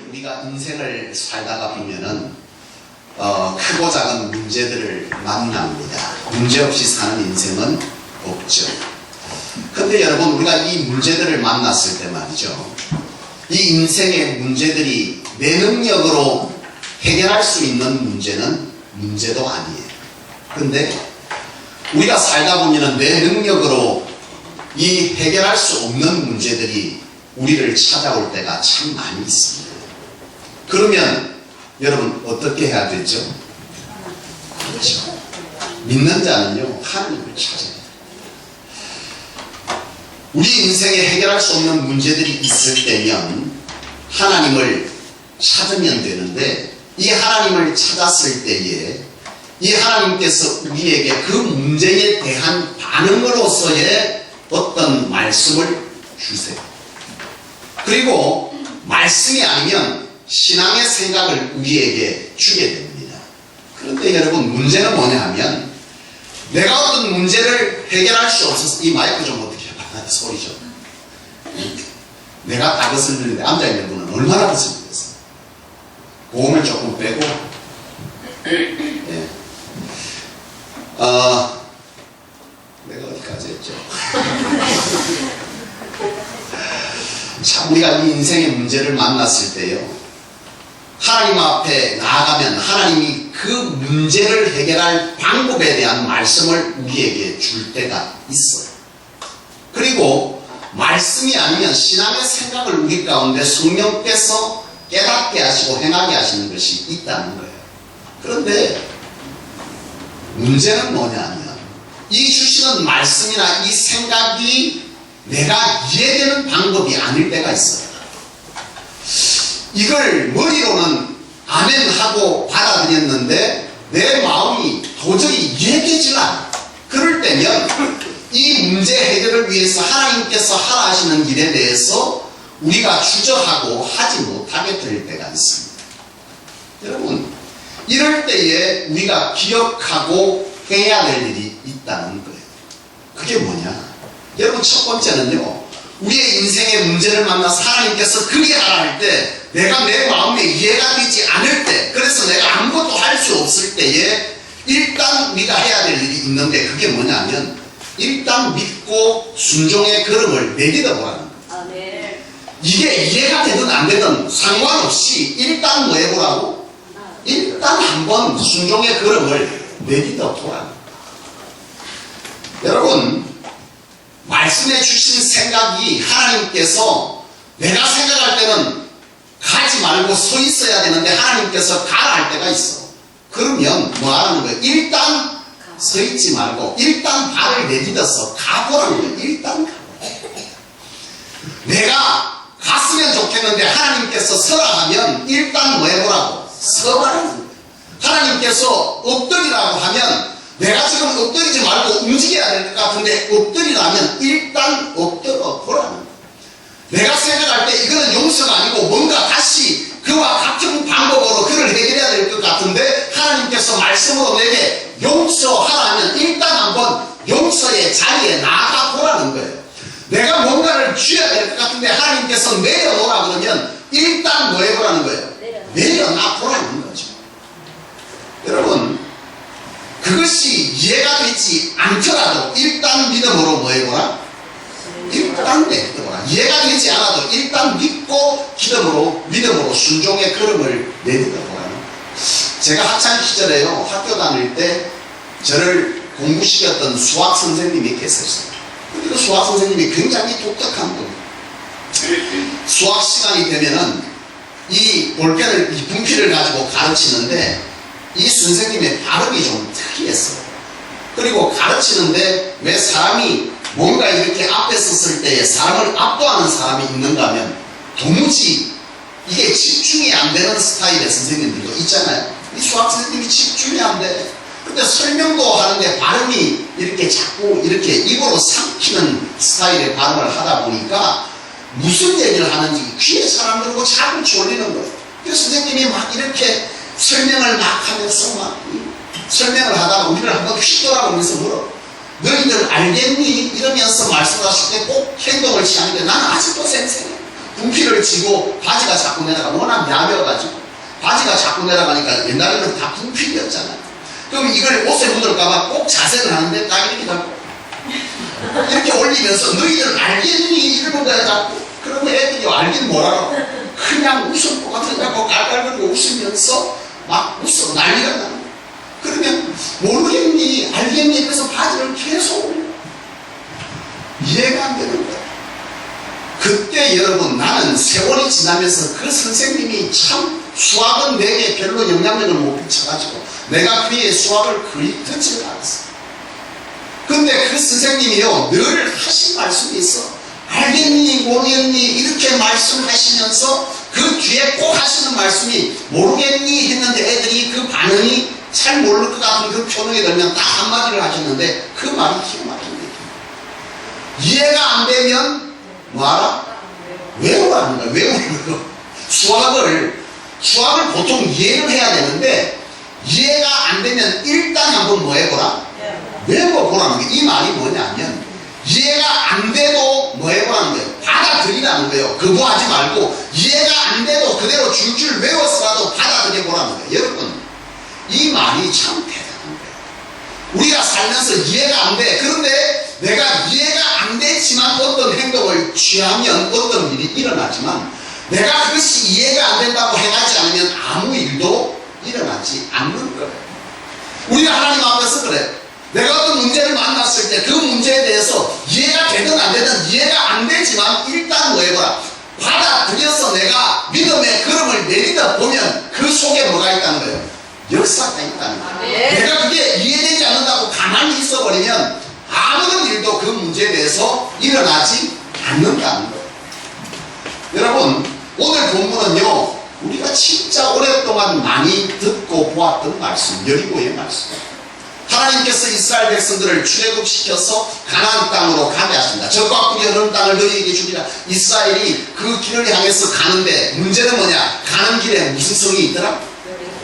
우리가 인생을 살다가 보면은 크고 작은 문제들을 만납니다. 문제없이 사는 인생은 없죠. 근데 여러분, 우리가 이 문제들을 만났을 때 말이죠, 이 인생의 문제들이 내 능력으로 해결할 수 있는 문제는 문제도 아니에요. 근데 우리가 살다 보면은 내 능력으로 이 해결할 수 없는 문제들이 우리를 찾아올 때가 참 많이 있습니다. 그러면 여러분 어떻게 해야 되죠? 그렇죠. 믿는 자는요, 하나님을 찾아야 돼요. 우리 인생에 해결할 수 없는 문제들이 있을 때면 하나님을 찾으면 되는데, 이 하나님을 찾았을 때에 이 하나님께서 우리에게 그 문제에 대한 반응으로서의 어떤 말씀을 주세요. 그리고 말씀이 아니면 신앙의 생각을 우리에게 주게 됩니다. 그런데 여러분, 문제는 뭐냐 하면, 내가 어떤 문제를 해결할 수 없어서, 이 마이크 좀 어떻게 해봐, 소리 좀. 내가 다 거슬리는데 앉아있는 분은 얼마나 거슬리겠어. 고음을 조금 빼고. 네. 내가 어디까지 했죠? 참, 우리가 이 인생의 문제를 만났을 때요, 하나님 앞에 나아가면 하나님이 그 문제를 해결할 방법에 대한 말씀을 우리에게 줄 때가 있어요. 그리고 말씀이 아니면 신앙의 생각을 우리 가운데 성령께서 깨닫게 하시고 행하게 하시는 것이 있다는 거예요. 그런데 문제는 뭐냐면, 이 주시는 말씀이나 이 생각이 내가 이해되는 방법이 아닐 때가 있어요. 이걸 머리로는 아멘하고 받아들였는데 내 마음이 도저히 이해되질 않아. 그럴 때면 이 문제 해결을 위해서 하나님께서 하라 하시는 일에 대해서 우리가 주저하고 하지 못하게 될 때가 있습니다. 여러분, 이럴 때에 우리가 기억하고 해야 될 일이 있다는 거예요. 그게 뭐냐? 여러분, 첫 번째는요, 우리의 인생의 문제를 만나서 하나님께서 그리하라 할 때, 내가 내 마음에 이해가 되지 않을 때, 그래서 내가 아무것도 할 수 없을 때에 일단 우리가 해야 될 일이 있는데, 그게 뭐냐면 일단 믿고 순종의 걸음을 내딛어 보라는 거예요. 이게 이해가 되든 안 되든 상관없이 일단 뭐 해보라고? 일단 한번 순종의 걸음을 내딛어 보라는 거예요. 여러분, 말씀해 주신 생각이 하나님께서, 내가 생각할 때는 가지 말고 서 있어야 되는데 하나님께서 가라 할 때가 있어. 그러면 뭐 하라는 거예요? 일단 서 있지 말고 일단 발을 내딛어서 가보라는 거예요. 일단 가보라. 내가 갔으면 좋겠는데 하나님께서 서라 하면 일단 뭐 해보라고? 서보라는 거예요. 하나님께서 엎드리라고 하면 내가 지금 엎드리지 말고 움직여야 될 것 같은데 엎드리라면 일단 엎드려 보라는 거예요. 내가 생각할 때 이거는 용서가 아니고 뭔가 다시 그와 같은 방법으로 그를 해결해야 될 것 같은데 하나님께서 말씀으로 내게 용서하라면 일단 한번 용서의 자리에 나아가 보라는 거예요. 내가 뭔가를 쥐어야 될 것 같은데 하나님께서 내려놓으라 그러면 일단 뭐 해보라는 거예요? 내려놔 보라는 거죠. 여러분, 그것이 이해가 되지 않더라도 일단 믿음으로 뭐 해보라? 일단 내딛어보라. 이해가 되지 않아도 일단 믿고 믿음으로 순종의 걸음을 내딛어보라. 제가 학창 시절에요, 학교 다닐 때 저를 공부시켰던 수학 선생님이 계셨어요. 근데 그 수학 선생님이 굉장히 독특한 분이에요. 수학 시간이 되면은 이 볼펜을, 이 분필을 가지고 가르치는데 이 선생님의 발음이 좀 특이했어요. 그리고 가르치는데 왜 사람이 뭔가 이렇게 앞에 섰을 때에 사람을 압도하는 사람이 있는가 하면 도무지 이게 집중이 안 되는 스타일의 선생님들도 있잖아요. 이 수학 선생님이 집중이 안 돼. 근데 설명도 하는데 발음이 이렇게 자꾸 이렇게 입으로 삼키는 스타일의 발음을 하다 보니까 무슨 얘기를 하는지 귀에 사람 들고 자꾸 졸리는 거예요. 그래서 선생님이 막 이렇게 설명을 막 하면서 막 설명을 하다가 우리를 한번 휙 돌아보면서 물어. 너희들 알겠니? 이러면서 말씀하실 때 꼭 행동을 취하는데 나는 아직도 생생해. 분필을 쥐고 바지가 자꾸 내려가. 워낙 얇아가지고 바지가 자꾸 내려가니까 옛날에는 다 분필이었잖아요. 그럼 이걸 옷에 묻을까봐 꼭 자세를 하는데 딱 이렇게 잡고 이렇게 올리면서 너희들 알겠니? 이러면 내가 자꾸 그러면 애들이 알긴 뭐라고 그냥 웃을 것 같아서 깔깔거리고 웃으면서 막 웃어 난리가 나는 거야. 그러면 모르겠니? 알겠니? 그래서 바지를 계속 올려. 이해가 안 되는 거야. 그때 여러분 나는 세월이 지나면서 그 선생님이 참 수학은 내게 별로 영향력을 못 미쳐가지고 내가 그의 수학을 거의 듣지를 않았어. 근데 그 선생님이요 늘 하신 말씀이 있어. 알겠니? 모르겠니? 이렇게 말씀하시면서 그 뒤에 꼭 하시는 말씀이 모르겠니? 했는데 애들이 그 반응이 잘 모를 것 같은 그 표정이 들면 딱 한마디를 하셨는데 그 말이 기가 막힌 얘기. 이해가 안 되면 뭐하라? 외우라는 거야. 외우는 거. 수학을 보통 이해를 해야 되는데 이해가 안 되면 일단 한번 뭐 해보라? 외워보라는 거야. 이 말이 뭐냐면 이해가 안 돼도 뭐 해보라는 거예요. 받아들이라는 거예요. 거부하지 말고 이해가 안 돼도 그대로 줄줄 외워서라도 받아들여보라는 거예요. 여러분 이 말이 참 대단한 거예요. 우리가 살면서 이해가 안 돼. 그런데 내가 이해가 안 되지만 어떤 행동을 취하면 어떤 일이 일어나지만 내가 그것이 이해가 안 된다고 해가지 않으면 아무 일도 일어나지 않는 거예요. 우리가 하나님 앞에서 그래. 내가 어떤 문제를 만났을 때 그 문제에 대해서 이해가 되든 안 되든 이해가 안 되지만 일단 뭐 해봐라. 받아들여서 내가 믿음의 걸음을 내리다 보면 그 속에 뭐가 있다는 거예요? 역사가 있다는 거예요. 내가 그게 이해되지 않는다고 가만히 있어버리면 아무런 일도 그 문제에 대해서 일어나지 않는다는 거예요. 여러분 오늘 본문은요 우리가 진짜 오랫동안 많이 듣고 보았던 말씀, 여리고의 말씀. 하나님께서 이스라엘 백성들을 출애굽시켜서 가나안 땅으로 가게 하십니다. 적과 꿀이 흐르는 땅을 너희에게 주리라. 이스라엘이 그 길을 향해서 가는데 문제는 뭐냐? 가는 길에 무슨 성이 있더라?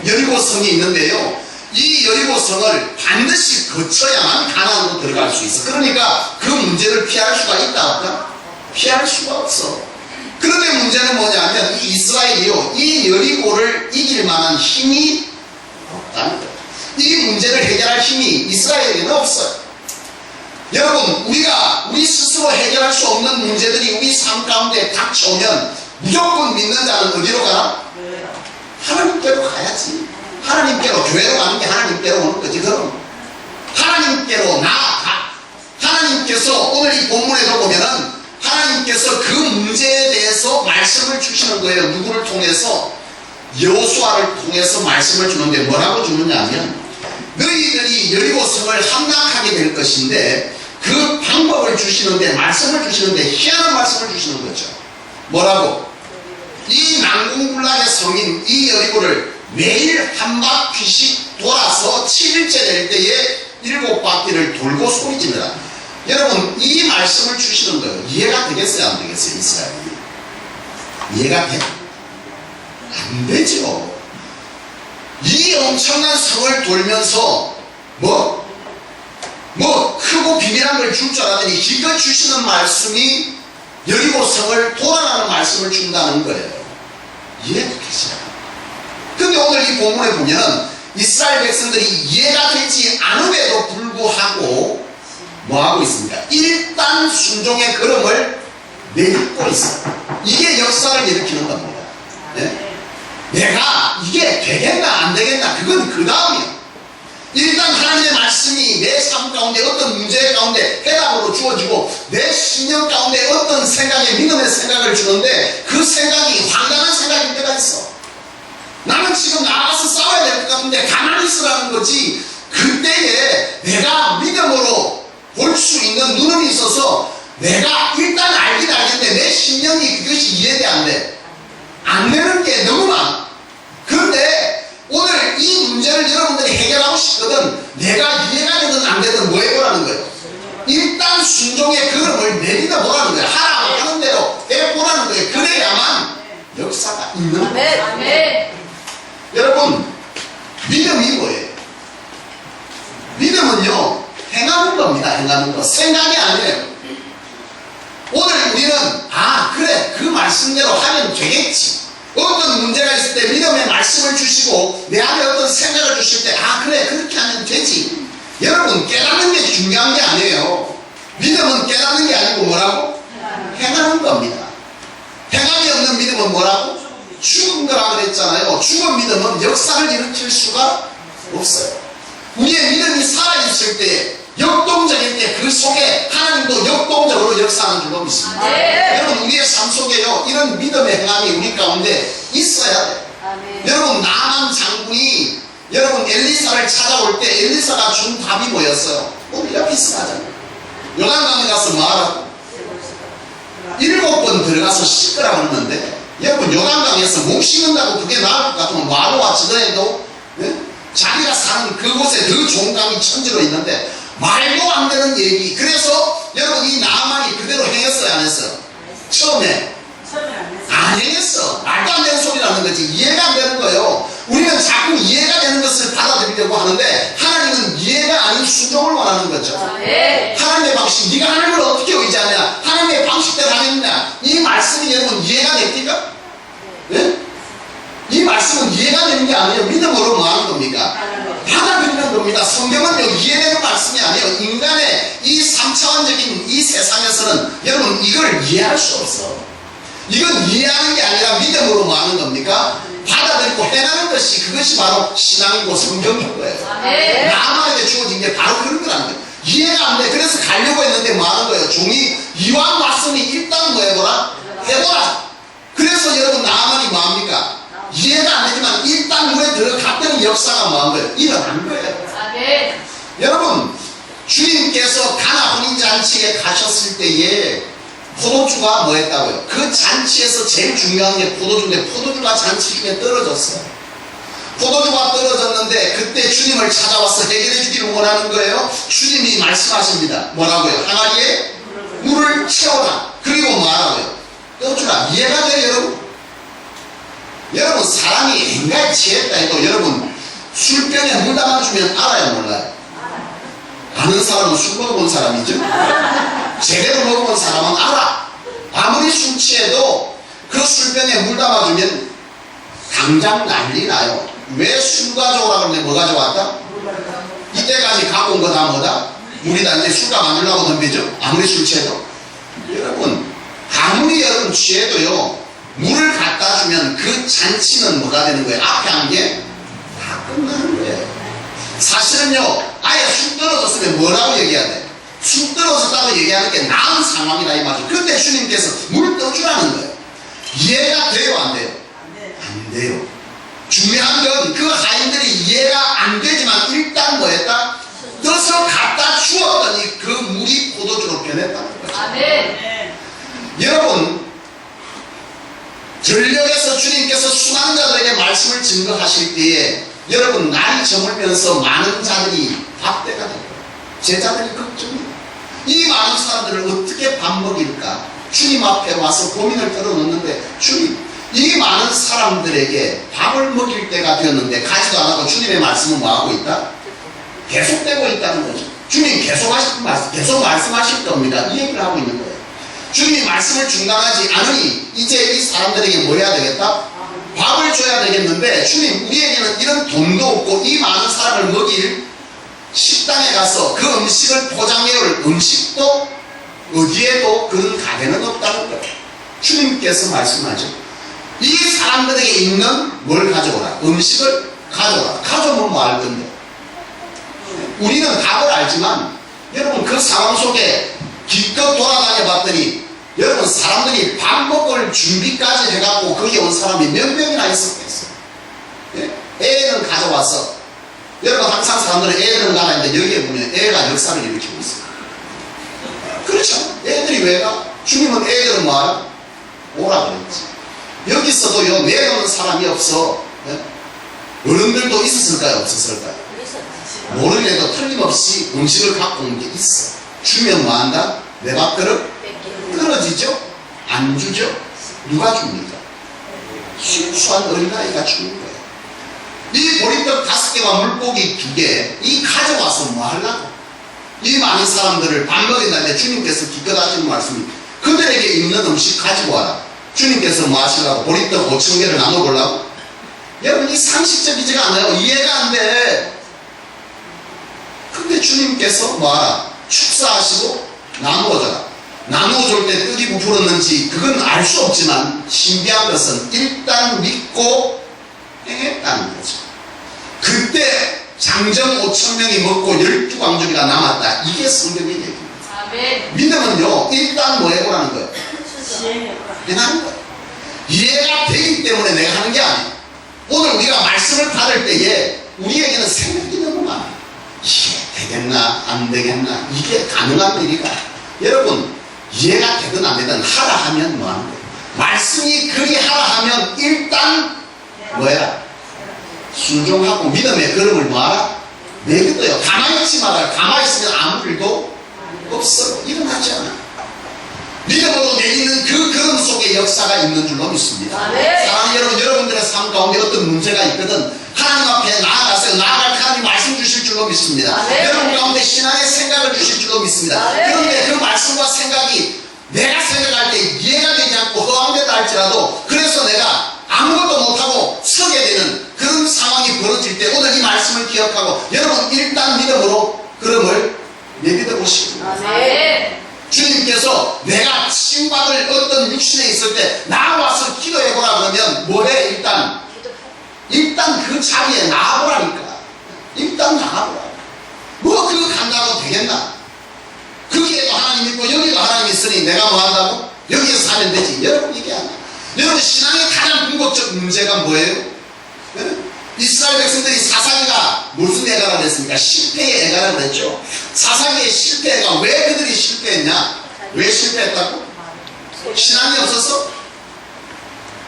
여리고 성이 있는데요. 이 여리고 성을 반드시 거쳐야만 가나안으로 들어갈 수 있어. 그러니까 그 문제를 피할 수가 있다 없다? 피할 수가 없어. 그런데 문제는 뭐냐면 이 이스라엘이요 이 여리고를 이길 만한 힘이 없다는 거예요. 이 문제를 해결할 힘이 이스라엘에게는 없어요. 여러분 우리가 우리 스스로 해결할 수 없는 문제들이 우리 삶 가운데 닥쳐오면 무조건 믿는 자는 어디로 가라? 하나님께로 가야지. 하나님께로, 교회로 가는 게 하나님께로 오는 거지. 그럼 하나님께로 나아가. 하나님께서 오늘 이 본문에도 보면은 하나님께서 그 문제에 대해서 말씀을 주시는 거예요. 누구를 통해서? 여호수아를 통해서 말씀을 주는데 뭐라고 주느냐 하면 너희들이 여리고 성을 함락하게 될 것인데 그 방법을 주시는데 말씀을 주시는데 희한한 말씀을 주시는 거죠. 뭐라고? 이 난공불락의 성인 이 여리고를 매일 한 바퀴씩 돌아서 7일째 될 때에 7바퀴를 돌고 소리지르라. 여러분 이 말씀을 주시는 거예요. 이해가 되겠어요? 안 되겠어요? 이스라엘이 이해가 돼? 안 되죠. 이 엄청난 성을 돌면서 뭐 크고 비밀한 걸 줄 줄 알았더니 기껏 주시는 말씀이 여리고 성을 돌아가는 말씀을 준다는 거예요. 이해가 되죠? 근데 오늘 이 본문에 보면 이스라엘 백성들이 이해가 되지 않음에도 불구하고 뭐하고 있습니까? 일단 순종의 걸음을 내딛고 있어요. 이게 역사를 일으키는 겁니다. 네? 내가 이게 되겠나 안 되겠나 그건 그 다음이야. 일단 하나님의 말씀이 내 삶 가운데 어떤 문제 가운데 해답으로 주어지고 내 신념 가운데 어떤 생각에 믿음의 생각을 주는데 그 생각이 황당한 생각일 때가 있어. 나는 지금 나가서 싸워야 될 것 같은데 가만히 있으라는 거지. 그때에 내가 믿음으로 볼 수 있는 눈이 있어서 내가 일단 알긴 알겠는데 내 신념이 그것이 이해돼 안 돼? 안 되는 게 너무 많아. 그런데 오늘 이 문제를 여러분들이 해결하고 싶거든 내가 이해가 되든 안 되든 뭐 해보라는 거예요? 일단 순종의 걸음을 내딛어 보라는 거예요. 하라고 하는 대로 해보라는 거예요. 그래야만 역사가 있는 거예요. 여러분 믿음이 뭐예요? 믿음은요 행하는 겁니다. 행하는 거. 생각이 아니에요. 오늘 우리는 그래 그 말씀대로 하면 되겠지. 어떤 문제가 있을 때 믿음의 말씀을 주시고 내 안에 어떤 생각을 주실 때 그래 그렇게 하면 되지. 여러분 깨닫는 게 중요한 게 아니에요. 믿음은 깨닫는 게 아니고 뭐라고? 행하는 겁니다. 행함이 없는 믿음은 뭐라고? 죽은 거라 그랬잖아요. 죽은 믿음은 역사를 일으킬 수가 없어요. 우리의 믿음이 살아있을 때, 역동적일 때 그 속에 하나님도 역동적으로 역사하는 줄로 믿습니다. 여러분 우리의 삶 속에요 이런 믿음의 행함이 우리 가운데 있어야 돼요. 여러분 나만 장군이 여러분 엘리사를 찾아올 때 엘리사가 준 답이 뭐였어요? 우리가 비슷하잖아요. 요단강에 가서 뭐하라고? 7번 들어가서 씻으라고 했는데 여러분 요단강에서 못 씻는다고 그게 나을 것 같으면 마로와 지도에도 자기가 사는 그곳에 더 좋은 강이 천지로 있는데 말도 안 되는 얘기. 그래서 여러분 이 나아만이 그대로 행했어요 안 했어요? 처음에 안 행했어. 말도 안 되는 소리라는 거지. 이해가 안 되는 거예요. 우리는 자꾸 이해가 되는 것을 받아들이려고 하는데 하나님은 이해가 아닌 순종을 원하는 거죠. 하나님의 방식, 네가 하나님을 어떻게 의지하냐, 하나님의 방식대로 하겠냐, 이 말씀이 여러분 이해가 됩니까? 네? 이 말씀은 이해가 되는 게 아니에요. 믿음으로 뭐 하는 겁니까? 받아들이는 겁니다. 성경은요 이해되는 말씀이 아니에요. 인간의 이 3차원적인 이 세상에서는 여러분 이걸 이해할 수 없어. 이건 이해하는 게 아니라 믿음으로 뭐 하는 겁니까? 받아들이고 행하는 것이 그것이 바로 신앙이고 성경인 거예요. 나만에게 주어진 게 바로 그런 거라는 거예요. 이해가 안 돼. 그래서 가려고 했는데 뭐 하는 거예요? 종이 이왕 왔으니 일단 뭐 해보라? 해보라. 그래서 여러분 나만이 뭐 합니까? 이해가 안 되지만 일단 물에 들어갔더니 역사가 뭐 한 거예요? 일어난 거예요. 여러분 주님께서 가나 혼인잔치에 가셨을 때에 포도주가 뭐 했다고요? 그 잔치에서 제일 중요한 게 포도주인데 포도주가 잔치 중에 떨어졌어요. 포도주가 떨어졌는데 그때 주님을 찾아와서 해결해 주기를 원하는 거예요. 주님이 말씀하십니다. 뭐라고요? 항아리에 물을 채워라. 그리고 뭐 하라고요? 떠주라. 이해가 돼요 여러분? 여러분 사람이 행가에 취했다 해도 여러분 술병에 물 담아주면 알아요 몰라요? 아는 사람은 술 먹어본 사람이죠. 제대로 먹어본 사람은 알아. 아무리 술 취해도 그 술병에 물 담아주면 당장 난리 나요. 왜 술 가져오라 그러는데 뭐 가져왔다? 이때까지 갖고 온 거 다 뭐다? 물이다. 이제 술가 만들려고 덤비죠. 아무리 술 취해도. 여러분 아무리 여러분 취해도요 물을 갖다 주면 그 잔치는 뭐가 되는 거예요? 앞에 한 게 다 끝나는 거예요. 사실은요 아예 쑥 떨어졌으면 뭐라고 얘기해야 돼? 쑥 떨어졌다고 얘기하는 게 나은 상황이다 이 말이죠. 근데 주님께서 물 떠주라는 거예요. 이해가 돼요 안 돼요? 안 돼요. 중요한 건 그 하인들이 이해가 안 되지만 일단 뭐 했다? 떠서 갖다 주었더니 그 물이 포도주로 변했다는 거죠. 여러분 전력에서 주님께서 수많은 자들에게 말씀을 증거하실 때에 여러분 날이 저물면서 많은 자들이 밥대가 되고 제자들이 걱정해요. 이 많은 사람들을 어떻게 밥 먹일까? 주님 앞에 와서 고민을 털어놓는데 주님 이 많은 사람들에게 밥을 먹일 때가 되었는데 가지도 안 하고 주님의 말씀은 뭐하고 있다? 계속되고 있다는 거죠. 주님 계속 말씀하실 겁니다. 이 얘기를 하고 있는 거예요. 주님이 말씀을 중단하지 않으니 이제 이 사람들에게 뭐 해야 되겠다? 밥을 줘야 되겠는데 주님 우리에게는 이런 돈도 없고 이 많은 사람을 먹일 식당에 가서 그 음식을 포장해올 음식도 어디에도 그런 가게는 없다는 거예요. 주님께서 말씀하죠. 이 사람들에게 있는 뭘 가져오라? 음식을 가져오라. 가져오면 뭐 할 건데? 우리는 답을 알지만 여러분 그 상황 속에 기껏 돌아다녀 봤더니 여러분 사람들이 밥 먹을 준비까지 해갖고 거기 온 사람이 몇 명이나 있었겠어요. 애는 가져와서 여러분 항상 사람들은 애들은 가라 했는데 여기에 보면 애가 역사를 일으키고 있어요. 그렇죠. 애들이 왜 가? 주님은 애들은 뭐하라? 오라 그랬지. 여기서도요 내려오는 사람이 없어. 어른들도 있었을까요? 없었을까요? 모르게도 틀림없이 음식을 갖고 온 게 있어. 주면 뭐한다? 내 밥그릇 떨어지죠? 안 주죠? 누가 줍니까? 순수한 어린아이가 주는 거예요. 이 보리떡 5개와 물고기 2개 이 가져와서 뭐 하려고? 이 많은 사람들을 밥 먹인다는데 주님께서 기껏 하시는 말씀이 그들에게 있는 음식 가지고 와라. 주님께서 뭐 하시려고? 보리떡 5,000개를 나눠보려고? 여러분, 이 상식적이지가 않아요. 이해가 안 돼. 근데 주님께서 뭐하라? 축사하시고 나누어줘라. 나누어줄 때 뜻이 부풀었는지 그건 알 수 없지만 신비한 것은 일단 믿고 행했다는 거죠. 그때 장정 5,000명이 먹고 12광주기가 남았다. 이게 성경의 얘기입니다. 아멘. 믿음은요, 일단 뭐 해보라는 거예요? 행하는 거예요. 이해가 되기 때문에 내가 하는 게 아니에요. 오늘 우리가 말씀을 받을 때에 우리에게는 생각이 너무 많아요. 이게 되겠나 안 되겠나, 이게 가능한 일이가. 여러분, 이해가 되든 안 되든 하라 하면 뭐 하는 거예요? 말씀이 그리 하라 하면 일단 뭐야? 순종하고 믿음의 걸음을 뭐하라? 내딛어요. 가만히 있지 말아요. 가만히 있으면 아무 일도 없어요. 일어나지 않아요. 믿음으로 내딛는 그 걸음 속에 역사가 있는 줄로 믿습니다. 네. 사랑하는 여러분, 여러분들의 삶 가운데 어떤 문제가 있거든 하나님 앞에 나아가세요. 나아갈 하나님 말씀 주실 줄로 믿습니다. 네. 여러분 가운데 신앙의 생각을 주실 줄로 믿습니다. 네. 그런데 그 말씀과 생각이 내가 생각할 때 이해가 되지 않고 허황되다 할지라도 그래서 내가 아무것도 못하고 서게 되는 그런 상황이 벌어질 때 오늘 이 말씀을 기억하고 여러분 일단 믿음으로 걸음을 내딛어 보시기 바랍니다. 아멘. 주님께서 내가 치유받을 어떤 육신에 있을 때 나와서 기도해보라 그러면 뭐래? 일단 그 자리에 나와보라니까. 일단 나와보라. 뭐 그거 간다고 되겠나? 거기에도 하나님 있고 여기도 하나님 있으니 내가 뭐 한다고? 여기에서 살면 되지. 여러분 이게 아니야. 여러분 신앙의 가장 궁극적 문제가 뭐예요? 네? 이스라엘 백성들이 사사기가 무슨 애가라고 했습니까? 실패의 애가라고 했죠. 사사기의 실패가 왜 그들이 실패했냐? 왜 실패했다고? 신앙이 없어서?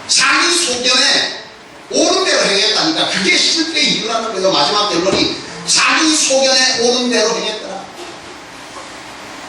자기 소견에 옳은 대로 행했다니까. 그게 실패의 이유라는 거예요. 마지막 결론이 자기 소견에 옳은 대로 행했더라.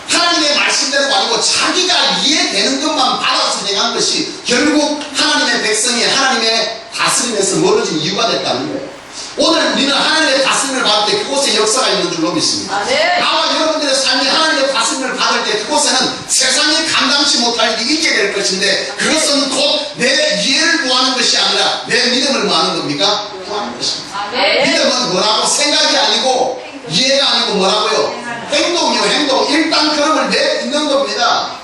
하나님의 말씀대로 아니고 자기가 이해되는 것만 받아서 행한 것이 결국 하나님의 백성이 하나님의 다스림에서 멀어진 이유가 됐다는 거예요. 오늘 우리는 하나님의 다스림을 받을 때 그곳에 역사가 있는 줄로 믿습니다. 네. 나와 여러분들의 삶이 하나님의 다스림을 받을 때 그곳에는 세상이 감당치 못할 일이 있게 될 것인데 그것은 곧 내 이해를 구하는 것이 아니라 내 믿음을 구하는 겁니까? 구하는 것입니다. 아멘. 믿음은 뭐라고? 생각이 아니고 이해가 아니고 뭐라고요? 행동이요. 행동. 일단 걸음을 내딛는 겁니다.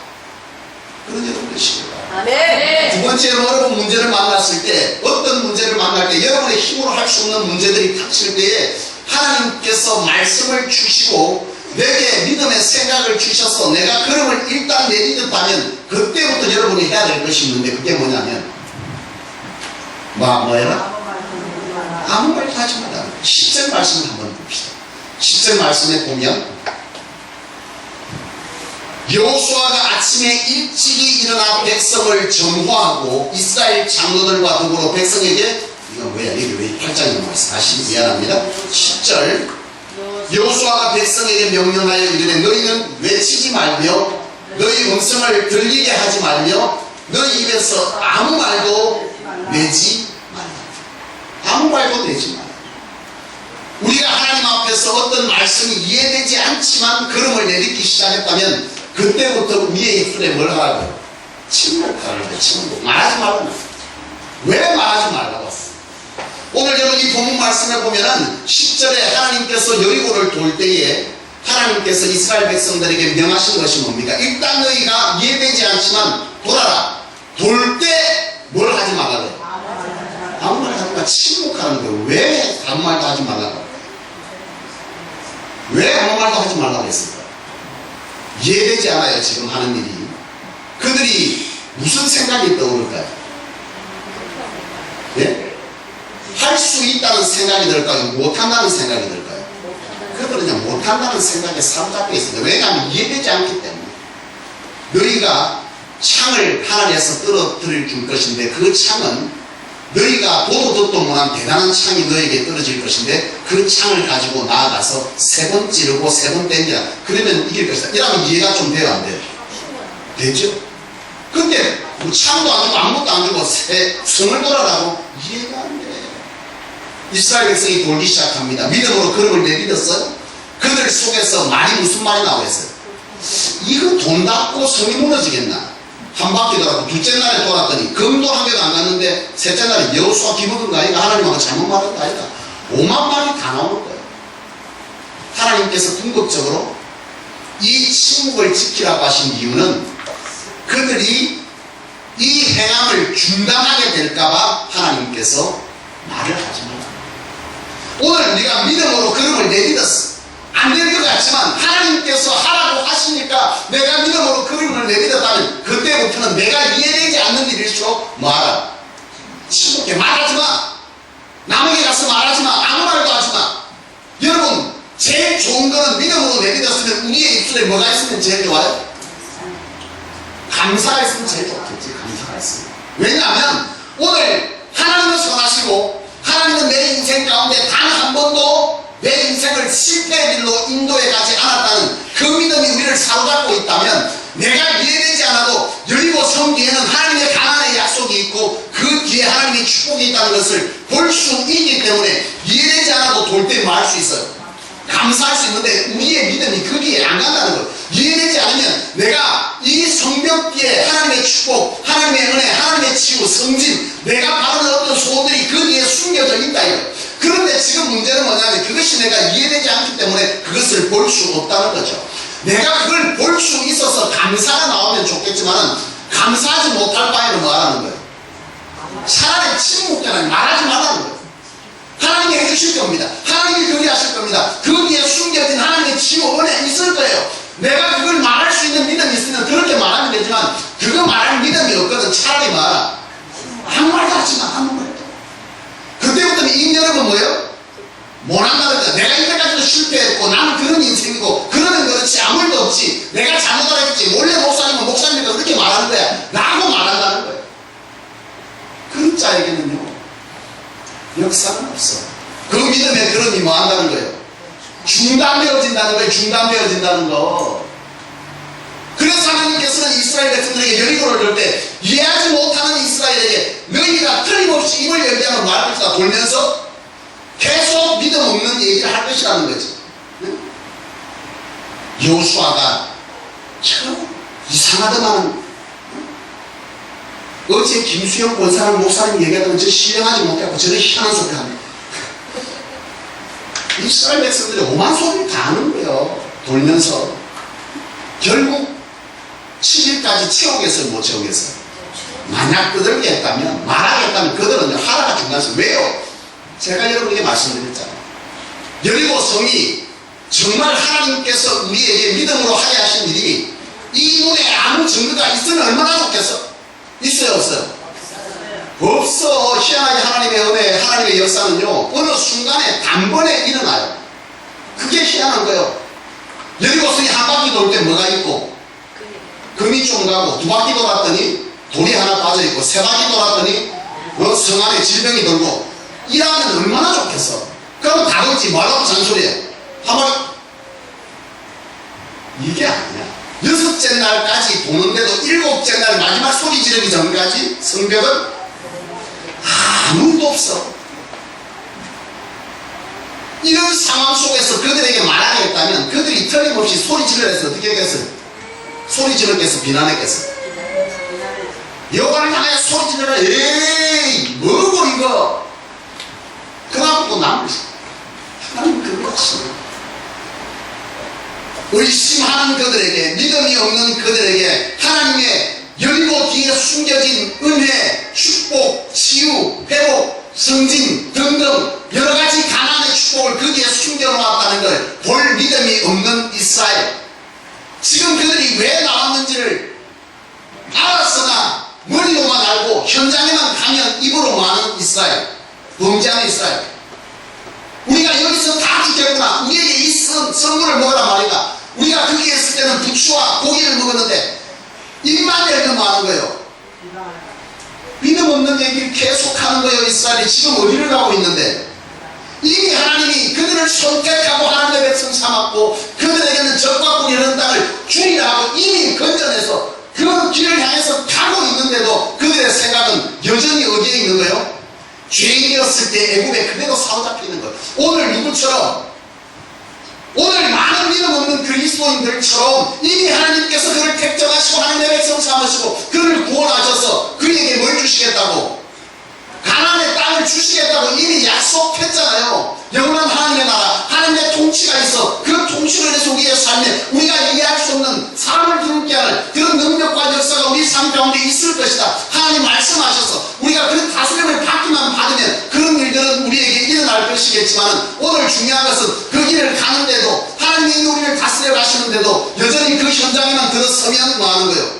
그런 여러분들이십니다. 아멘. 두 번째로 여러분 문제를 만났을 때 어떤 문제를 만날 때 여러분의 힘으로 할 수 없는 문제들이 닥칠 때에 하나님께서 말씀을 주시고 내게 믿음의 생각을 주셔서 내가 걸음을 일단 내딛었다면 그때부터 여러분이 해야 될 것이 있는데 그게 뭐냐면 뭐예요? 아무 말도 하지 말라. 10절 말씀을 한번 봅시다. 10절 말씀에 보면 여호수아가 아침에 일찍이 일어나 백성을 정화하고 이스라엘 장로들과 더불어 백성에게 이거 뭐야? 이게 왜 8장이 나와있어? 다시 미안합니다. 10절 여호수아가 백성에게 명령하여 이르되 너희는 외치지 말며 너희 음성을 들리게 하지 말며 너희 입에서 아무 말도 내지 말라. 아무 말도 내지 말라. 우리가 하나님 앞에서 어떤 말씀이 이해되지 않지만 걸음을 내딛기 시작했다면 그때부터 우리의 입술에 뭘 하라고요? 침묵하라는 거예요. 침묵. 말하지 말라고. 왜 말하지 말라고 했어? 오늘 여러분 이 본문 말씀을 보면은 10절에 하나님께서 여리고를 돌 때에 하나님께서 이스라엘 백성들에게 명하신 것이 뭡니까? 일단 너희가 이해되지 않지만 돌아라. 돌 때 뭘 하지 말라고요? 아무 말 하지 마. 침묵하는 거예요. 왜 아무 말도 하지 말라고? 왜 아무 말도 하지 말라고 했을까? 이해되지 않아요. 지금 하는 일이. 그들이 무슨 생각이 떠오를까요? 예? 할 수 있다는 생각이 들까요? 못한다는 생각이 들까요? 그들은 그냥 못한다는 생각에 사로잡혀 있습니다. 왜냐하면 이해되지 않기 때문에. 너희가 창을 하늘에서 떨어뜨릴 줄 것인데 그 창은 너희가 보도 듣도 못한 대단한 창이 너에게 떨어질 것인데 그 창을 가지고 나아가서 3번 찌르고 3번 땡기라. 그러면 이길 것이다. 이러면 이해가 좀 돼요? 안 돼요? 되죠? 근데 뭐 창도 안 주고 아무것도 안 주고 성을 돌아라고? 이해가 안 돼. 이스라엘 백성이 돌기 시작합니다. 믿음으로 걸음을 내딛었어요. 그들 속에서 말이 무슨 말이 나오겠어요? 이거 돈 닫고 성이 무너지겠나? 한 바퀴 돌았고 둘째 날에 돌았더니 금도 한 개도 안 갔는데 셋째 날에 여호수아 기먹은 거 아이가? 하나님하고 잘못 말한 거 아이가? 5만 마리 다 나오는 거예요. 하나님께서 궁극적으로 이 침묵을 지키라고 하신 이유는 그들이 이 행함을 중단하게 될까봐 하나님께서 말을 하지 말라. 오늘 우리가 믿음으로 그름을 내딛었어. 안 될 것 같지만 하나님께서 하라고 하시니까 내가 믿음으로 그름을 내딛었다면 그때부터는 내가 이해되지 않는 일일수록 뭐하라? 침묵해. 말하지 마. 남에게 가서 말하지 마. 아무 말도 하지 마. 여러분, 제일 좋은 거는 믿음으로 내딛었으면 우리의 입술에 뭐가 있으면 제일 좋아요? 감사가 있으면 제일 좋겠지. 감사가 있으면. 왜냐하면 오늘 하나님은 선하시고 하나님은 내 인생 가운데 단 한 번도 내 인생을 실패의 길로 인도해 가지 않았다는 그 믿음이 우리를 사로잡고 있다면 내가 이해되지 않아도 여리고 성 뒤에는 하나님의 가난의 약속이 있고 그 뒤에 하나님의 축복이 있다는 것을 볼 수 있기 때문에 이해되지 않아도 돌 때 뭐 할 수 있어요? 감사할 수 있는데 우리의 믿음이 거기에 안 간다는 거예요. 이해되지 않으면 내가 이 성벽 뒤에 하나님의 축복, 하나님의 은혜, 하나님의 치유, 성진, 내가 바라는 어떤 소원들이 그 뒤에 숨겨져 있다 이거예요. 그런데 지금 문제는 뭐냐면 그것이 내가 이해되지 않기 때문에 그것을 볼 수 없다는 거죠. 내가 그걸 볼 수 있어서 감사가 나오면 좋겠지만 감사하지 못할 바에는 뭐 하라는 거예요? 차라리 침묵하는 말하지 말라는 거예요. 하나님이 해주실 겁니다. 하나님이 그리 하실 겁니다. 그 뒤에 숨겨진 하나님의 치유, 은혜 있을 거예요. 내가 그걸 말할 수 있는 믿음이 있으면 그렇게 말하면 되지만 그거 말할 믿음이 없거든. 차라리 말아. 아무 말도 하지 마. 아무 말도. 그때부터는 이 여러분 뭐예요? 못한다는 거야. 내가 이때까지도 실패했고 나는 그런 인생이고 그러면 그렇지 아무 일도 없지. 내가 잘못하겠지. 원래 목사님은 목사님이니까 그렇게 말하는 거야. 라고 말한다는 거예요. 그런 자에게는요 역사는 없어. 그 믿음의 그름이 뭐 한다는 거예요? 중단되어진다는 거예요. 중단되어진다는 거. 그래서 하나님께서는 이스라엘 백성들에게 여리고를 돌 때 이해하지 못하는 이스라엘에게 너희가 틀림없이 입을 열게하면 말할 것이다 돌면서 계속 믿음 없는 얘기를 할 것이라는 거지. 여호수아가 참 이상하더만 어제 김수영 권사람 목사님 얘기하던 저 신령하지 못하고 저는 희한한 소리 합니다. 이스라엘 백성들이 오만 소리를 다 하는 거예요. 돌면서 결국 7일까지 채우겠어요? 못 채우겠어요? 만약 그들게 했다면 말하겠다면 그들은 하나가 중요해서 왜요? 제가 여러분에게 말씀드렸잖아요. 여리고 성이 정말 하나님께서 우리에게 믿음으로 하게 하신 일이 이 눈에 아무 증거가 있으면 얼마나 좋겠어? 있어요 없어요? 없어. 희한하게 하나님의 은혜, 하나님의 역사는요 어느 순간에 단번에 일어나요. 그게 희한한 거예요. 여리고 성이 한 바퀴 돌 때 뭐가 있고 금이 좀 가고 두 바퀴 돌았더니 돌이 하나 빠져있고 세 바퀴 돌았더니 성 안에 질병이 돌고 이러면 얼마나 좋겠어. 그럼 다 그렇지 뭐라고 잔소리해. 한번 이게 아니야. 6째 날까지 도는데도 7째 날 마지막 소리 지르기 전까지 성벽은 아무도 없어. 이런 상황 속에서 그들에게 말하겠다면 그들이 틀림없이 소리 지르면서 어떻게 하겠어요? 소리 지르겠어? 비난했겠어? 여호와를 향해 소리 지르라. 에이 뭐고 이거. 그러고 또 남을 하나님 그거 없어. 의심하는 그들에게, 믿음이 없는 그들에게 하나님의 여리고 뒤에 숨겨진 은혜, 축복, 치유, 회복, 성진 등등 여러가지 가난의 축복을 그 뒤에 숨겨놓았다는 걸 볼 믿음이 없는 이스라엘. 지금 그들이 왜 나왔는지를 알았으나 머리로만 알고 현장에만 가면 입으로 많은 이스라엘, 범죄하는 이스라엘. 우리가 여기서 다 죽겠구나. 우리에게 이 선물을 먹으란 말이다. 우리가 거기에 있을 때는 부추와 고기를 먹었는데 입만 열면 뭐 하는 거예요? 믿음 없는 얘기를 계속하는 거예요. 이스라엘이 지금 어디를 가고 있는데 이미 하나님이 그들을 선택하고 하나님의 백성 삼았고 그들에게는 적과 꿀이 흐르는 땅을 주리라 하고 이미 건져내서 그런 길을 향해서 가고 있는데도 그들의 생각은 여전히 어디에 있는 거예요? 죄인이었을 때 애굽에 그대로 사로잡혀 있는 거예요. 오늘 누구처럼 오늘 많은 믿음 없는 그리스도인들처럼 이미 하나님께서 그를 택정하시고 하나님의 백성 삼으시고 그를 구원하셔서 그에게 뭘 주시겠다고? 가나안의 땅을 주시겠다고 이미 약속했잖아요. 영원한 하나님의 나라, 하나님의 통치가 있어. 그 통치로 인해서 우리의 삶에 우리가 이해할 수 없는 사람을 기울게 하는 그런 능력과 역사가 우리 삶 가운데 있을 것이다. 하나님 말씀하셔서 우리가 그 다스림을 받기만 받으면 그런 일들은 우리에게 일어날 것이겠지만 오늘 중요한 것은 그 길을 가는데도 하나님이 우리를 다스려 가시는데도 여전히 그 현장에만 들어서면 뭐 하는 거예요?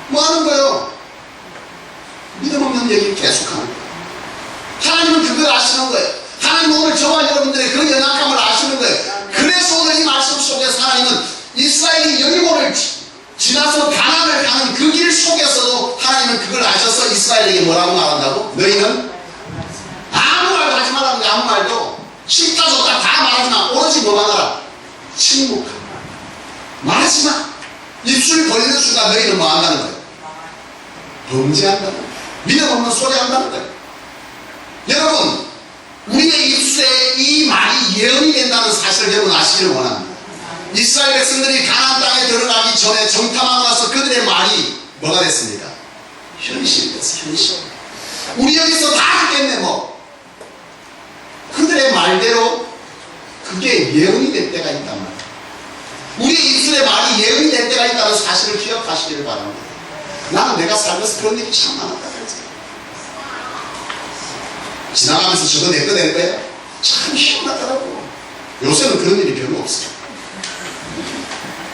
뭐 하는 거예요? 믿음 없는 얘기를 계속하는 거예요. 하나님은 그걸 아시는 거예요. 하나님은 오늘 저와 여러분들의 그 연약함을 아시는 거예요. 그래서 오늘 이 말씀 속에서 하나님은 이스라엘이 여리고를 지나서 가나안을 가는 그 길 속에서도 하나님은 그걸 아셔서 이스라엘에게 뭐라고 말한다고? 너희는 아무 말도 하지 말라는 게 아무 말도 싫다 좋다 다 말하지만 오로지 뭐만 하라? 침묵하라. 말하지 마. 입술 벌리는 순간 너희는 뭐 한다는 거예요? 범죄한다는 거예요. 믿음 없는 소리 한다는 거예요. 여러분, 우리의 입술에 이 말이 예언이 된다는 사실을 여러분 아시기를 원합니다. 이스라엘 백성들이 가나안 땅에 들어가기 전에 정탐하고 나서 그들의 말이 뭐가 됐습니까? 현실이 됐어요. 현실. 우리 여기서 다 죽겠네 뭐. 그들의 말대로 그게 예언이 될 때가 있단 말이에요. 우리의 입술의 말이 예언이 될 때가 있다는 사실을 기억하시기를 바랍니다. 나는 내가 살면서 그런 일이 참 많았다 그랬어요. 지나가면서 저거 내 거 될 거야? 참 희한하더라고. 요새는 그런 일이 별로 없어요.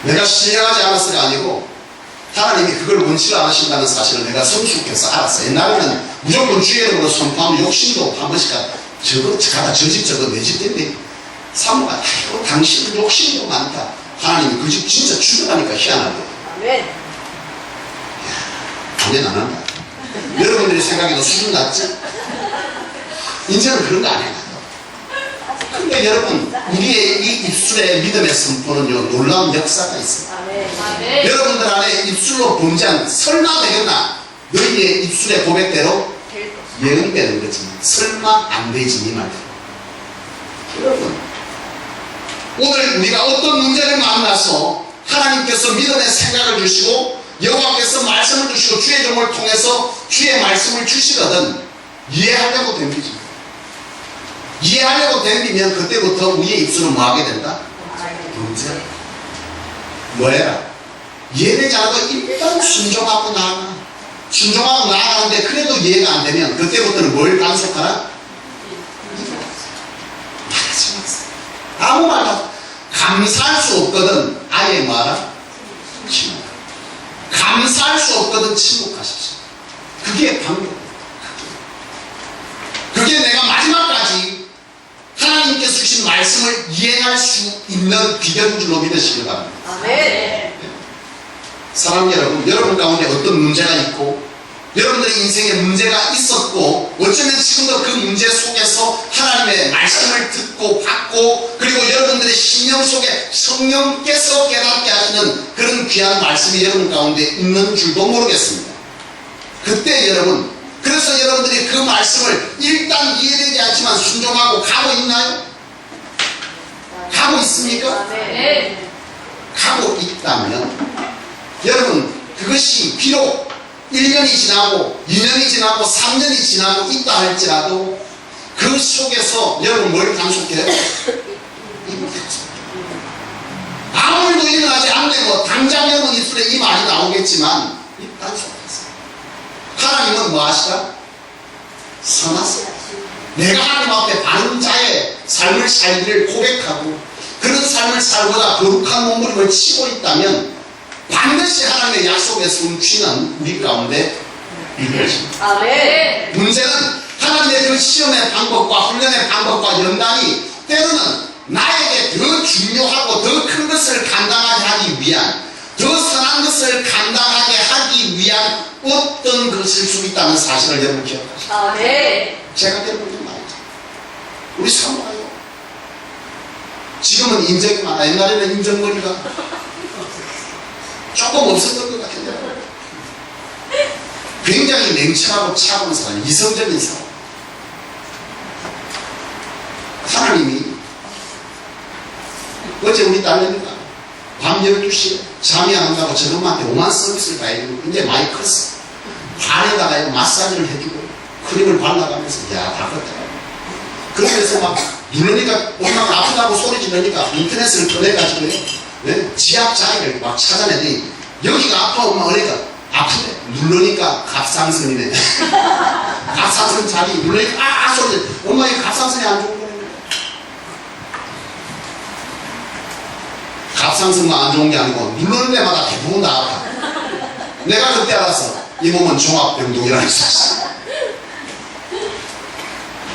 내가 신령하지 않았어가 아니고 하나님이 그걸 원치 않으신다는 사실을 내가 성숙해서 알았어요. 옛날에는 무조건 주의 이름으로 선포하면 욕심도 한 번씩 저거 가다 저 집 저거 내 집 때문에 사모가 아이고 당신은 욕심도 많다. 하나님이 그 집 진짜 죽여가니까 희한하게. 아멘. 아멘 안 한다. 여러분들이 생각해도 수준 낮지? 이제는 그런 거 안 해요. 근데 여러분, 우리의 이 입술의 믿음의 선포는요, 놀라운 역사가 있어요. 아멘. 여러분들 안에 입술로 범죄한 설마 되겠나? 너희의 입술의 고백대로 예언이 되는 거지. 설마 안 되지, 이 말이에요. 여러분, 오늘 우리가 어떤 문제를 만나서 하나님께서 믿음의 생각을 주시고 여호와께서 말씀을 주시고 주의 종을 통해서 주의 말씀을 주시거든 이해하려고 덤비지. 이해하려고 덤비면 그때부터 우리의 입술은 뭐하게 된다? 범죄. 뭐해라? 이해되지 않아도 일단 순종하고 나아가. 순종하고 나아가는데 그래도 이해가 안 되면 그때부터는 뭘 단속하라? 말하지 마세요. 아무 말도 감사할 수 없거든 아예 뭐하라? 침묵. 감사할 수 없거든 침묵하십시오. 그게 방법. 그게 내가 마지막까지 하나님께서 주신 말씀을 이해할 수 있는 비결인 줄로 믿으시길 바랍니다. 아멘. 사랑 여러분, 여러분 가운데 어떤 문제가 있고 여러분들의 인생에 문제가 있었고 어쩌면 지금도 그 문제 속에서 하나님의 말씀을 듣고 받고 그리고 여러분들의 심령 속에 성령께서 깨닫게 하시는 그런 귀한 말씀이 여러분 가운데 있는 줄도 모르겠습니다. 그때 여러분, 그래서 여러분들이 그 말씀을 일단 이해되지 않지만 순종하고 가고 있나요? 가고 있습니까? 아멘. 가고 있다면 여러분 그것이 비록 1년이 지나고 2년이 지나고 3년이 지나고 있다 할지라도 그 속에서 여러분 뭘 단속해요? 아무 일도 일어나지 않네 뭐 당장 여러분 입술에 이 말이 나오겠지만 단속하세요. 하나님은 뭐 하시다? 선하세요. 내가 하나님 앞에 바른 자의 삶을 살기를 고백하고 그런 삶을 살고자 거룩한 몸부림을 치고 있다면 반드시 하나님의 약속에 숨쉬는 우리 가운데 있는 것입니다. 아멘. 문제는 하나님의 그 시험의 방법과 훈련의 방법과 연단이 때로는 나에게 더 중요하고 더 큰 것을 감당하게 하기 위한 더 선한 것을 감당하게 하기 위한 어떤 것일 수 있다는 사실을 여러분 기억하십시오. 아멘. 제가 여러분들 말이죠. 우리 사모가요. 지금은 인정이 많아. 옛날에는 인정머리가 조금 없었던 것 같은데 굉장히 냉철하고 차가운 사람, 이성적인 사람. 하나님이 어제 우리 딸내미가 밤 12시에 잠이 안 온다고 저놈한테 오만 서비스를 다 해주고 이제 많이 컸어. 발에다가 마사지를 해주고 크림을 발라가면서 야 바꿨다. 그러면서 막 누르니까 엄마가 아프다고 소리 지르니까 인터넷을 꺼내가지고 네? 지압 자리를 막 찾아내더니 여기가 아파 엄마 그러니까 아프대. 누르니까 갑상선이네. 갑상선 자리 누르니까 아 소리 엄마 이 갑상선이 안 좋은 거네. 갑상선만 안 좋은 게 아니고 누르는 데마다 대부분 다 아파. 내가 그때 알았어. 이 몸은 종합병동이라는 걸 있었어.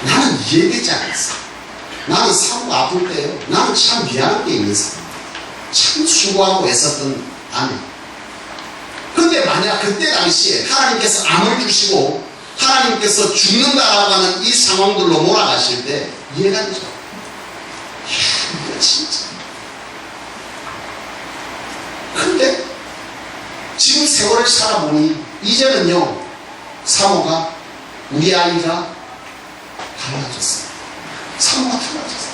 나는 이해되지 않았어. 나는 사고가 아플 때요. 나는 참 미안한 게 있는 사람. 참 수고하고 애썼던 아내. 근데 만약 그때 당시에 하나님께서 암을 주시고 하나님께서 죽는다라고 하는 이 상황들로 몰아가실 때 이해가 되죠. 이야, 이거 진짜. 근데 지금 세월을 살아보니 이제는요 사모가 우리 아이가 달라졌어요. 사모가 달라졌어요.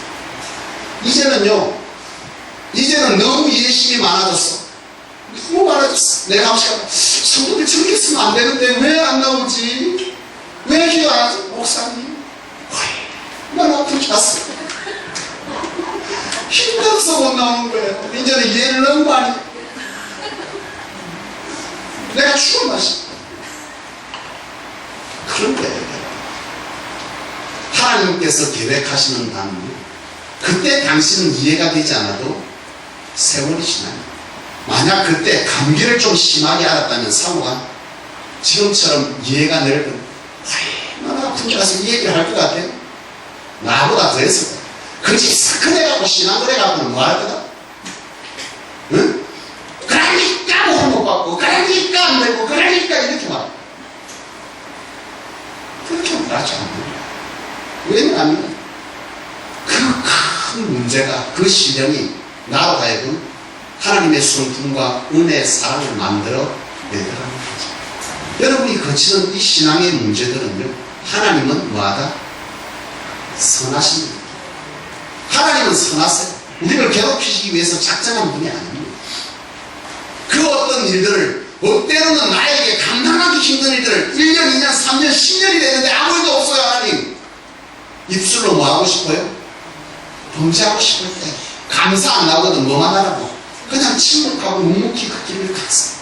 이제는 너무 예심이 많아졌어. 너무 많아졌어. 내가 한 시간 성도들 저렇게 쓰면 안 되는데 왜 안 나오지? 왜 기도 안 하지? 목사님 얼마나 아픈 줄 알았어. 힘들어서 못 나오는 거예요. 이제는 이해를 너무 많이 내가 죽을 맛이. 그런데 하나님께서 계획하시는 단은 그때 당신은 이해가 되지 않아도 세월이 지나요. 만약 그때 감기를 좀 심하게 알았다면 사모가 지금처럼 이해가 넓은 얼마나 아픈 줄 알아서 이 얘기를 할 것 같아요. 나보다 더 했을 거야. 그렇지 사건해갖고 신앙거래갖고는 뭐 할 거다. 응? 그러니까 못 받고 그러니까 안 되고 그러니까 이렇게 말 그렇게 말하지 않는 왜냐하면 그 큰 문제가 그 시련이 나로 하여금 하나님의 성품과 은혜의 사랑을 만들어 내더라는 거죠. 여러분이 거치는 이 신앙의 문제들은요 하나님은 뭐하다? 선하십니다. 하나님은 선하세요. 우리를 괴롭히시기 위해서 작정한 분이 아닙니다. 그 어떤 일들을 때로는 나에게 감당하기 힘든 일들을 1년, 2년, 3년, 10년이 됐는데 아무 일도 없어요. 하나님 입술로 뭐 하고 싶어요? 범죄하고 싶을 때 감사 안 나오거든. 뭐만 하라고 그냥 침묵하고 묵묵히 그 길을 갔어.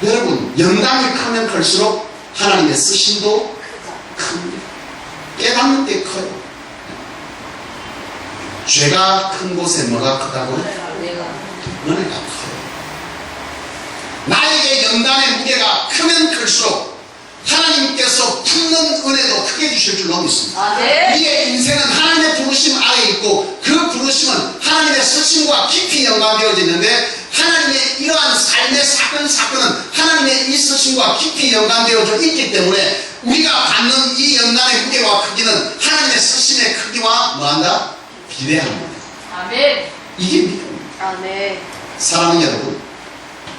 여러분 영광이 크면 클수록 하나님의 쓰심도 큽니다. 깨닫는 게 커요. 죄가 큰 곳에 뭐가 크다고? 은혜가 커요. 나에게 연단의 무게가 크면 클수록 하나님께서 품는 은혜도 크게 주실 줄로 믿습니다. 우리의 인생은 하나님의 부르심 아래 있고 그 부르심은 하나님의 쓰심과 깊이 연관되어져 있는데 하나님의 이러한 삶의 사건은 하나님의 이 쓰심과 깊이 연관되어져 있기 때문에 우리가 받는 이 연단의 무게와 크기는 하나님의 쓰심의 크기와 뭐한다? 비례합니다. 아멘. 이게 믿음입니다. 아멘. 사랑하는 여러분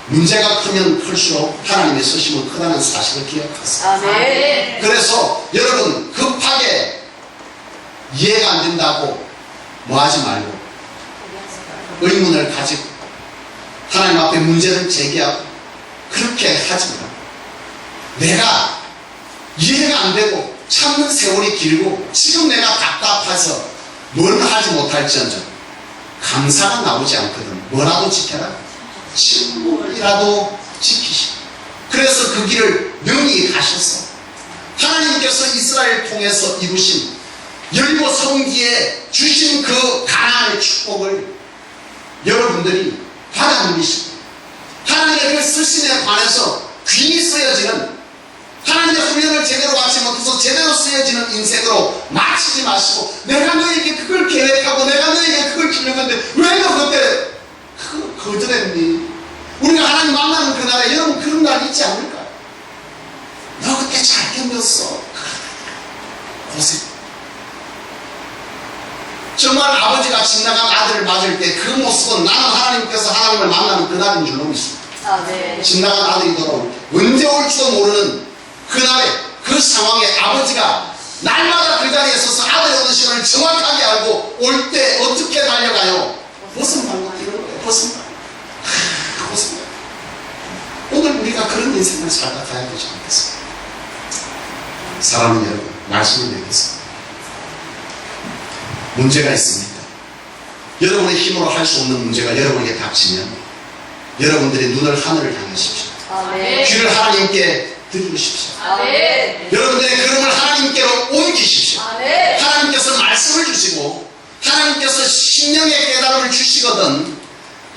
문제가 크면 클수록 하나님의 쓰심은 크다는 사실을 기억하세요. 아멘. 그래서 여러분 급하게 이해가 안 된다고 뭐 하지 말고 의문을 가지고 하나님 앞에 문제를 제기하고 그렇게 하지 말고 내가 이해가 안 되고 참는 세월이 길고 지금 내가 답답해서 뭘 하지 못할지언정 감사가 나오지 않거든. 뭐라도 지켜라. 침묵이라도 지키시고 그래서 그 길을 능히 가셨어. 하나님께서 이스라엘 통해서 이루신 열고 성기에 주신 그 가나안의 축복을 여러분들이 받아 누리시고 하나님의 그 쓰심에 관해서 귀히 쓰여지는 하나님의 훈련을 제대로 받지 못해서 제대로 쓰여지는 인생으로 마치지 마시고 내가 너에게 그걸 계획하고 내가 너에게 그걸 주는 건데 왜 너 그때 거절했니? 우리가 하나님 만나는 그날에 여러분 그런 날 있지 않을까? 너 그때 잘 견뎠어. 고생. 정말 아버지가 집 나간 아들을 맞을 때 그 모습은 나는 하나님께서 하나님을 만나는 그날인 줄로 믿습니다. 아멘. 집 나간 아들이 돌아올 때 언제 올지도 모르는 그날에 그 상황에 아버지가 날마다 그 자리에 서서 아들 어르신을 정확하게 알고 올 때 어떻게 달려가요? 벗은 발로 뛰는 거예요. 벗은 발. 벗은 발. 오늘 우리가 그런 인생을 살다 가야 되지 않겠습니까? 사랑하는 여러분, 말씀을 맺겠습니다. 문제가 있습니다. 여러분의 힘으로 할 수 없는 문제가 여러분에게 닥치면 여러분들이 눈을 하늘을 향하십시오. 아멘. 귀를 하나님께 들으십시오. 아멘. 여러분들의 걸음을 하나님께로 옮기십시오. 아멘. 하나님께서 말씀을 주시고 하나님께서 심령의 깨달음을 주시거든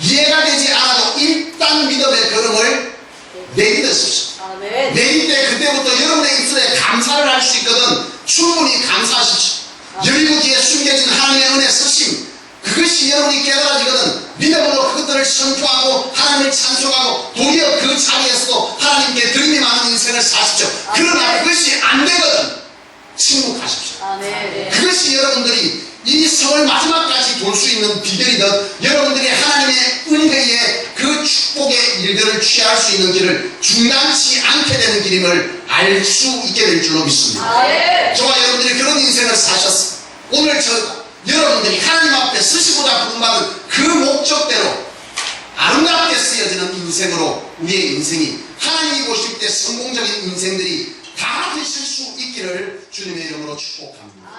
이해가 되지 않아도 일단 믿음의 걸음을 내딛으십시오. 아멘. 내릴 때 그때부터 여러분의 입술에 감사를 할 수 있거든 충분히 감사하십시오. 여리고 뒤에 숨겨진 하나님의 은혜 쓰심 그것이 여러분이 깨달아지거든 믿음으로 그것들을 선포하고 하나님을 찬송하고 도리어 그 자리에서도 하나님께 드림이 많은 인생을 사십시오. 그러나 그것이 안 되거든 침묵하십시오. 아멘. 그것이 여러분들이 이 성을 마지막까지 돌 수 있는 비결이든 여러분들이 하나님의 은혜의 그 축복의 일들을 취할 수 있는 길을 중단치 않게 되는 길임을 알 수 있게 될 줄로 믿습니다. 아멘. 저와 여러분들이 그런 인생을 사셨습니다. 오늘 여러분들이 하나님 앞에 쓰시고자 부름받은 그 목적대로 아름답게 쓰여지는 인생으로 우리의 인생이 하나님이 보실 때 성공적인 인생들이 다 되실 수 있기를 주님의 이름으로 축복합니다.